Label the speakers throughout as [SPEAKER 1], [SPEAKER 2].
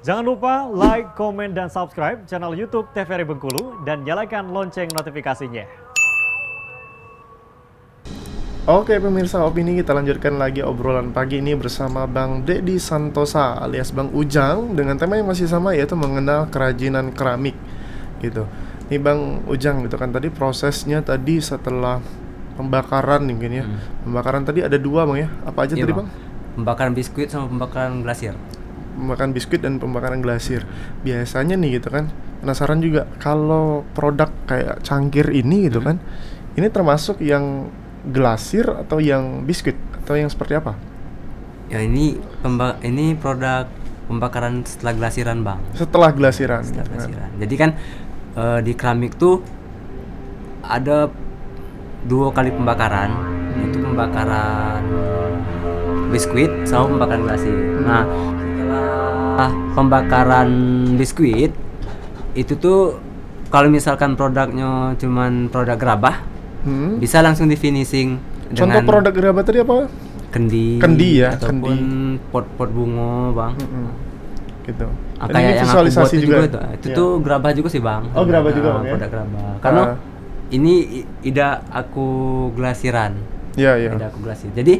[SPEAKER 1] Jangan lupa like, komen, dan subscribe channel YouTube TVRI Bengkulu dan nyalakan lonceng notifikasinya.
[SPEAKER 2] Oke pemirsa Opini, kita lanjutkan lagi obrolan pagi ini bersama Bang Dedi Santosa alias Bang Ujang dengan tema yang masih sama, yaitu mengenal kerajinan keramik gitu. Nih Bang Ujang gitu kan, tadi prosesnya tadi setelah pembakaran mungkin ya. Pembakaran tadi ada dua Bang ya, apa aja
[SPEAKER 3] Iya,
[SPEAKER 2] tadi Bang?
[SPEAKER 3] Pembakaran biskuit sama pembakaran glasir.
[SPEAKER 2] Pembakaran biskuit dan pembakaran glasir. Biasanya nih gitu kan, penasaran juga kalau produk kayak cangkir ini gitu kan, ini termasuk yang glasir atau yang biskuit atau yang seperti apa?
[SPEAKER 3] Ya ini produk pembakaran setelah glasiran, Bang.
[SPEAKER 2] Setelah glasiran.
[SPEAKER 3] Setelah
[SPEAKER 2] gitu kan.
[SPEAKER 3] glasiran. Jadi kan di keramik tuh ada 2 kali pembakaran, itu pembakaran biskuit sama pembakaran glasir. Nah, setelah pembakaran biskuit itu tuh kalau misalkan produknya cuman produk gerabah, bisa langsung di finishing
[SPEAKER 2] Contoh
[SPEAKER 3] dengan
[SPEAKER 2] produk gerabah tadi apa? Kendi ya,
[SPEAKER 3] ataupun
[SPEAKER 2] kendi.
[SPEAKER 3] pot-pot bunga, Bang.
[SPEAKER 2] Gitu. Dan
[SPEAKER 3] Kayak
[SPEAKER 2] ini
[SPEAKER 3] yang aku buat
[SPEAKER 2] visualisasi
[SPEAKER 3] itu
[SPEAKER 2] juga.
[SPEAKER 3] itu
[SPEAKER 2] Ya.
[SPEAKER 3] tuh gerabah juga sih, Bang.
[SPEAKER 2] Oh, gerabah juga, Bang, ya?
[SPEAKER 3] Produk gerabah. Karena ini ida aku glasiran.
[SPEAKER 2] Iya, iya.
[SPEAKER 3] Ida aku glasir. Jadi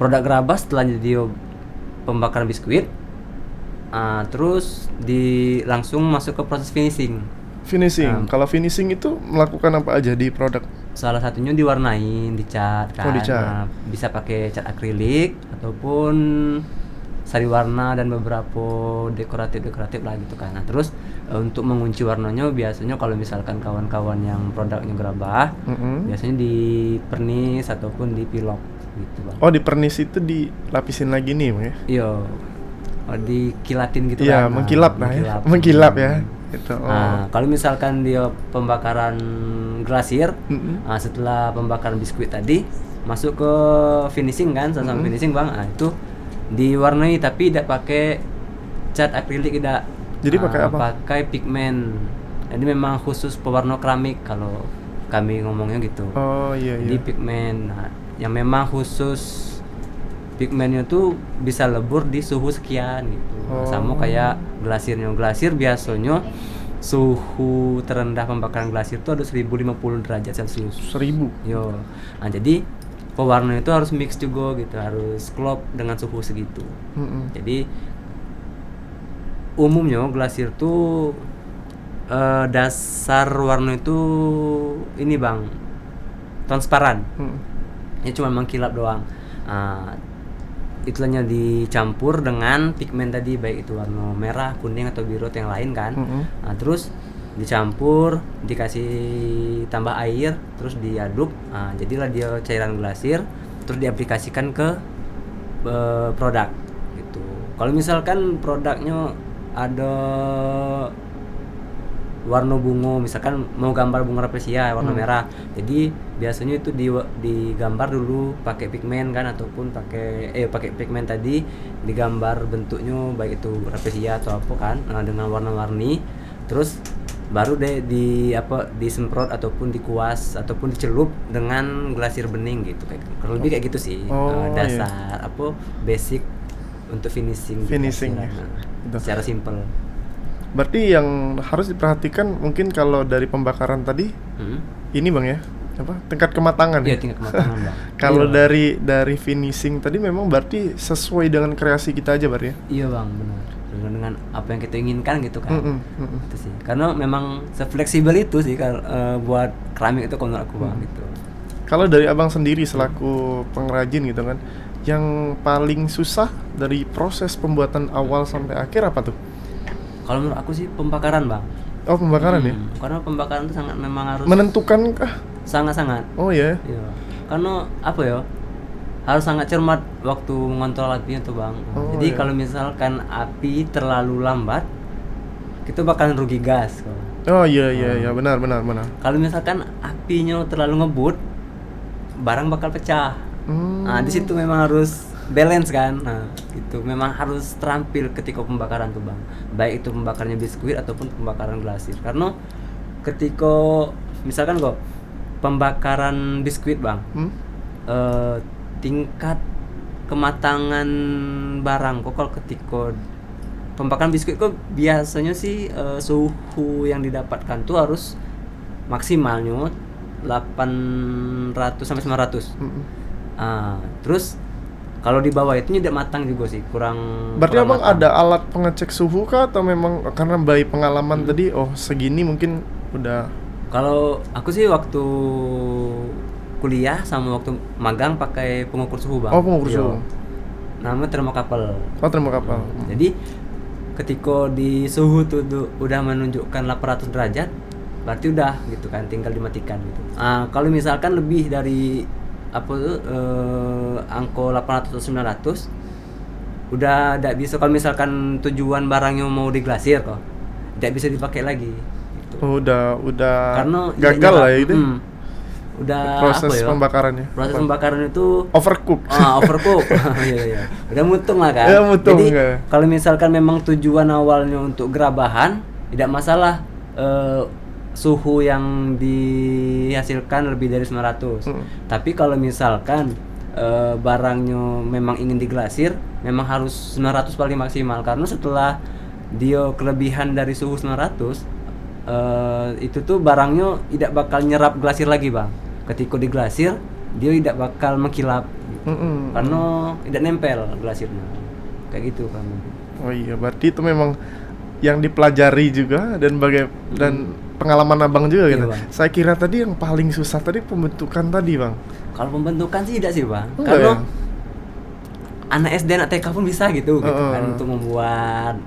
[SPEAKER 3] produk gerabah setelah jadi pembakaran biskuit, terus langsung masuk ke proses finishing.
[SPEAKER 2] Finishing. Kalau finishing itu melakukan apa aja di produk?
[SPEAKER 3] Salah satunya diwarnain, dicat kan.
[SPEAKER 2] Oh, dicat.
[SPEAKER 3] Nah, bisa pakai cat akrilik ataupun sari warna dan beberapa dekoratif lah gitu kan. Nah, terus untuk mengunci warnanya biasanya kalau misalkan kawan-kawan yang produknya gerabah, biasanya di pernis ataupun di pilok gitu, Bang.
[SPEAKER 2] Oh, di pernis itu dilapisin lagi nih Bang ya?
[SPEAKER 3] Iya. Dikilatin gitu
[SPEAKER 2] Iya,
[SPEAKER 3] kan.
[SPEAKER 2] mengkilap lah ya. Mengkilap ya. Gitu. Oh.
[SPEAKER 3] Nah, kalau misalkan dia pembakaran glasir, setelah pembakaran biskuit tadi masuk ke finishing kan, sama finishing, Bang. Nah, itu diwarnai tapi tidak pakai cat akrilik, tidak.
[SPEAKER 2] Jadi pakai apa?
[SPEAKER 3] Pakai pigmen. Jadi memang khusus pewarna keramik kalau kami ngomongnya gitu.
[SPEAKER 2] Oh iya
[SPEAKER 3] Jadi
[SPEAKER 2] iya.
[SPEAKER 3] pigmen yang memang khusus pigmennya tuh bisa lebur di suhu sekian gitu. Sama kayak glasirnya. Glasir biasanya suhu terendah pembakaran glasir tuh ada 1050 derajat Celcius.
[SPEAKER 2] 1000.
[SPEAKER 3] Yo. Nah, jadi pewarna itu harus mix juga gitu, harus klop dengan suhu segitu. Jadi umumnya glasir tuh dasar warna itu ini, Bang, transparan. Ini cuma mengkilap doang. Itunya dicampur dengan pigmen tadi, baik itu warna merah, kuning atau biru atau yang lain kan. Nah, terus dicampur, dikasih tambah air, terus diaduk. Nah, jadilah dia cairan glasir, terus diaplikasikan ke produk gitu. Kalau misalkan produknya ada warna bunga, misalkan mau gambar bunga rafflesia warna merah, jadi biasanya itu digambar dulu pakai pigmen kan, ataupun pakai pigmen tadi, digambar bentuknya baik itu rafflesia atau apa kan, dengan warna-warni, terus baru deh disemprot ataupun dikuas ataupun dicelup dengan glasir bening gitu, kurang lebih kayak gitu sih. Dasar basic untuk finishing
[SPEAKER 2] Finishing ya.
[SPEAKER 3] Secara simple.
[SPEAKER 2] Berarti yang harus diperhatikan mungkin kalau dari pembakaran tadi, ini Bang ya, apa? Tingkat kematangan
[SPEAKER 3] Iya,
[SPEAKER 2] ya?
[SPEAKER 3] tingkat kematangan, Bang.
[SPEAKER 2] Kalau
[SPEAKER 3] Iya,
[SPEAKER 2] dari finishing tadi memang berarti sesuai dengan kreasi kita aja berarti ya?
[SPEAKER 3] Iya, Bang, benar. Dengan apa yang kita inginkan gitu kan. Itu sih. Karena memang sefleksibel itu sih kalau buat keramik itu kalau menurut aku, Bang, gitu.
[SPEAKER 2] Kalau dari Abang sendiri selaku pengrajin gitu kan, yang paling susah dari proses pembuatan awal sampai akhir apa tuh?
[SPEAKER 3] Kalau menurut aku sih pembakaran, Bang.
[SPEAKER 2] Oh, pembakaran ya?
[SPEAKER 3] Karena pembakaran itu sangat memang harus
[SPEAKER 2] Menentukan kah?
[SPEAKER 3] sangat-sangat.
[SPEAKER 2] Oh ya.
[SPEAKER 3] Iya. Karena apa ya? Harus sangat cermat waktu mengontrol apinya tuh, Bang. Jadi kalau misalkan api terlalu lambat, kita bakalan rugi gas.
[SPEAKER 2] Oh iya benar.
[SPEAKER 3] Kalau misalkan apinya terlalu ngebut, barang bakal pecah. Nah, di situ memang harus balance kan. Nah, gitu. Memang harus terampil ketika pembakaran tuh, Bang. Baik itu pembakarnya biskuit ataupun pembakaran glasir. Karena ketika misalkan kok pembakaran biskuit, Bang, tingkat kematangan barang kok kalau ketika pembakaran biskuit kok biasanya sih suhu yang didapatkan tuh harus maksimalnya 800 sampai 900. Terus kalau di bawah itu tidak matang juga sih, kurang.
[SPEAKER 2] Berarti
[SPEAKER 3] kurang
[SPEAKER 2] abang
[SPEAKER 3] matang.
[SPEAKER 2] ada alat pengecek suhu kah atau memang karena by pengalaman tadi segini mungkin udah.
[SPEAKER 3] Kalau aku sih waktu kuliah sama waktu magang pakai pengukur suhu bang.
[SPEAKER 2] Oh, pengukur
[SPEAKER 3] Iya.
[SPEAKER 2] suhu.
[SPEAKER 3] Namanya termokapel.
[SPEAKER 2] Oh, termokapel.
[SPEAKER 3] Jadi ketika di suhu tuh udah menunjukkan 800 derajat, berarti udah gitu kan, tinggal dimatikan gitu. Kalau misalkan lebih dari angka 800 atau 900 udah tidak bisa. Kalau misalkan tujuan barangnya mau diglasir kok, tidak bisa dipakai lagi gitu.
[SPEAKER 2] Oh, udah
[SPEAKER 3] Karena
[SPEAKER 2] gagal lah ya itu.
[SPEAKER 3] Udah
[SPEAKER 2] Proses
[SPEAKER 3] apa ya?
[SPEAKER 2] pembakarannya.
[SPEAKER 3] Proses pembakaran itu
[SPEAKER 2] Overcook.
[SPEAKER 3] overcook. Iya. Udah mutung lah kan.
[SPEAKER 2] Ya, mutung,
[SPEAKER 3] Jadi
[SPEAKER 2] ya.
[SPEAKER 3] kalau misalkan memang tujuan awalnya untuk gerabahan, tidak masalah suhu yang dihasilkan lebih dari 900. Tapi kalau misalkan barangnya memang ingin diglasir, memang harus 900 paling maksimal, karena setelah dia kelebihan dari suhu 900 itu tuh barangnya tidak bakal nyerap glasir lagi bang. Ketika diglasir dia tidak bakal mengkilap gitu. Karena tidak nempel glasirnya kayak gitu kan.
[SPEAKER 2] Oh iya, berarti itu memang yang dipelajari juga dan dan pengalaman abang juga gitu.
[SPEAKER 3] Iya, Bang.
[SPEAKER 2] Saya kira tadi yang paling susah tadi pembentukan tadi bang.
[SPEAKER 3] Kalau pembentukan sih tidak sih bang,
[SPEAKER 2] Enggak
[SPEAKER 3] karena
[SPEAKER 2] ya?
[SPEAKER 3] anak SD anak TK pun bisa gitu kan, untuk membuat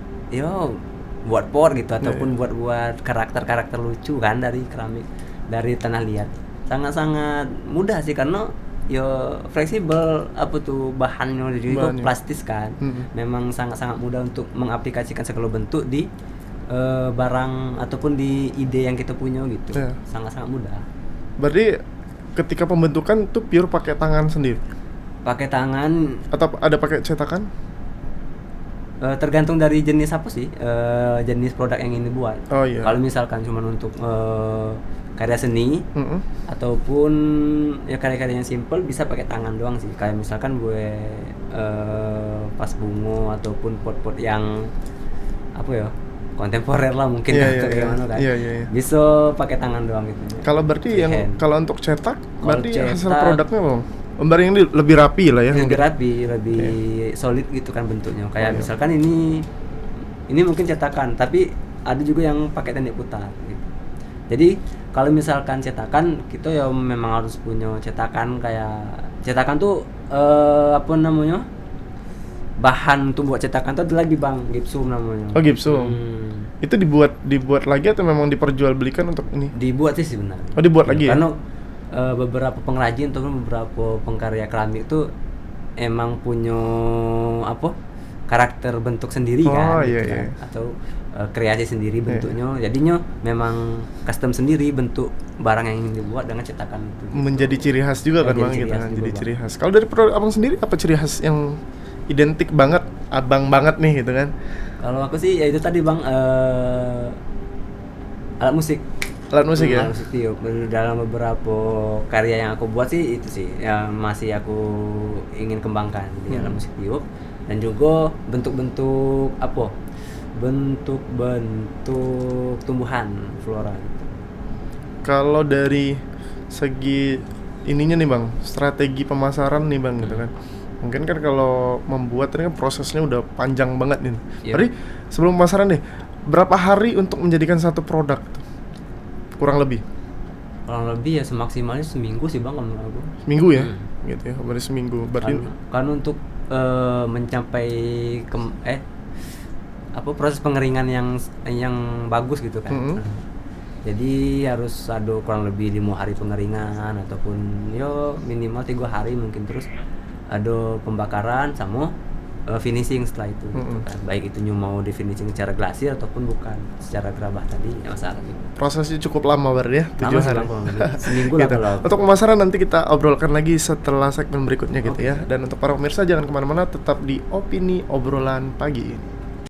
[SPEAKER 3] buat pot gitu ataupun buat karakter lucu kan dari keramik, dari tanah liat. Sangat-sangat mudah sih, karena fleksibel bahannya juga plastis kan. Memang sangat-sangat mudah untuk mengaplikasikan segala bentuk di barang ataupun di ide yang kita punya gitu. Sangat-sangat mudah.
[SPEAKER 2] Berarti ketika pembentukan tuh pure pakai tangan sendiri
[SPEAKER 3] Pakai tangan
[SPEAKER 2] atau ada pakai cetakan?
[SPEAKER 3] tergantung dari jenis apa sih, jenis produk yang ingin dibuat.
[SPEAKER 2] Oh iya.
[SPEAKER 3] Kalau misalkan cuma untuk karya seni ataupun karya-karya yang simple, bisa pakai tangan doang sih. Kayak misalkan gue pas bungo ataupun pot-pot yang kontemporer lah mungkin, gimana kan. Bisa pakai tangan doang gitu.
[SPEAKER 2] Kalau berarti kalau untuk cetak berarti hasil
[SPEAKER 3] cetak,
[SPEAKER 2] produknya bang? Lembar yang lebih rapi lah ya.
[SPEAKER 3] Lebih rapi, lebih solid gitu kan bentuknya. Kayak misalkan ini mungkin cetakan, tapi ada juga yang pakai teknik putar gitu. Jadi kalau misalkan cetakan, kita memang harus punya cetakan. Kayak cetakan tuh bahan untuk buat cetakan tuh ada lagi bang, gipsum namanya.
[SPEAKER 2] Oh, gipsum. Itu dibuat lagi atau memang diperjualbelikan untuk ini?
[SPEAKER 3] Dibuat sih sebenarnya.
[SPEAKER 2] Oh, dibuat lagi ya?
[SPEAKER 3] Karena beberapa pengrajin ataupun beberapa pengkarya keramik itu emang punya karakter bentuk sendiri kan, kan? Atau kreasi sendiri bentuknya. Jadinya memang custom sendiri bentuk barang yang ingin dibuat dengan cetakan itu.
[SPEAKER 2] Menjadi ciri khas juga kan bang, gitu kan? Jadi ciri khas. Kalau dari produk abang sendiri apa ciri khas yang identik banget, abang banget nih gitu kan?
[SPEAKER 3] Kalau aku sih ya itu tadi bang, alat musik.
[SPEAKER 2] Alat musik ya?
[SPEAKER 3] Alat musik tiup. Dalam beberapa karya yang aku buat sih itu sih yang masih aku ingin kembangkan di alat musik tiup. Dan juga bentuk-bentuk bentuk-bentuk tumbuhan flora gitu.
[SPEAKER 2] Kalau dari segi ininya nih bang, strategi pemasaran nih bang gitu kan, mungkin kan kalau membuat ini kan prosesnya udah panjang banget nih. Jadi sebelum pemasaran nih, berapa hari untuk menjadikan satu produk tuh? Kurang lebih
[SPEAKER 3] ya semaksimalnya seminggu sih bang, menurut aku.
[SPEAKER 2] Seminggu ya? Gitu ya, berarti seminggu. Berarti
[SPEAKER 3] kan untuk mencapai proses pengeringan yang bagus gitu kan. Jadi harus ada kurang lebih 5 hari pengeringan ataupun minimal 3 hari mungkin, terus ada pembakaran sama finishing setelah itu gitu kan. Baik itu mau di finishing secara glasir ataupun bukan secara gerabah tadi, ya masalah gitu.
[SPEAKER 2] Prosesnya cukup lama berarti ya, 7 hari.
[SPEAKER 3] Seminggu lah
[SPEAKER 2] gitu.
[SPEAKER 3] kalau.
[SPEAKER 2] Untuk pemasaran nanti kita obrolkan lagi setelah segmen berikutnya gitu ya. Dan untuk para pemirsa jangan kemana-mana, tetap di Opini Obrolan Pagi ini.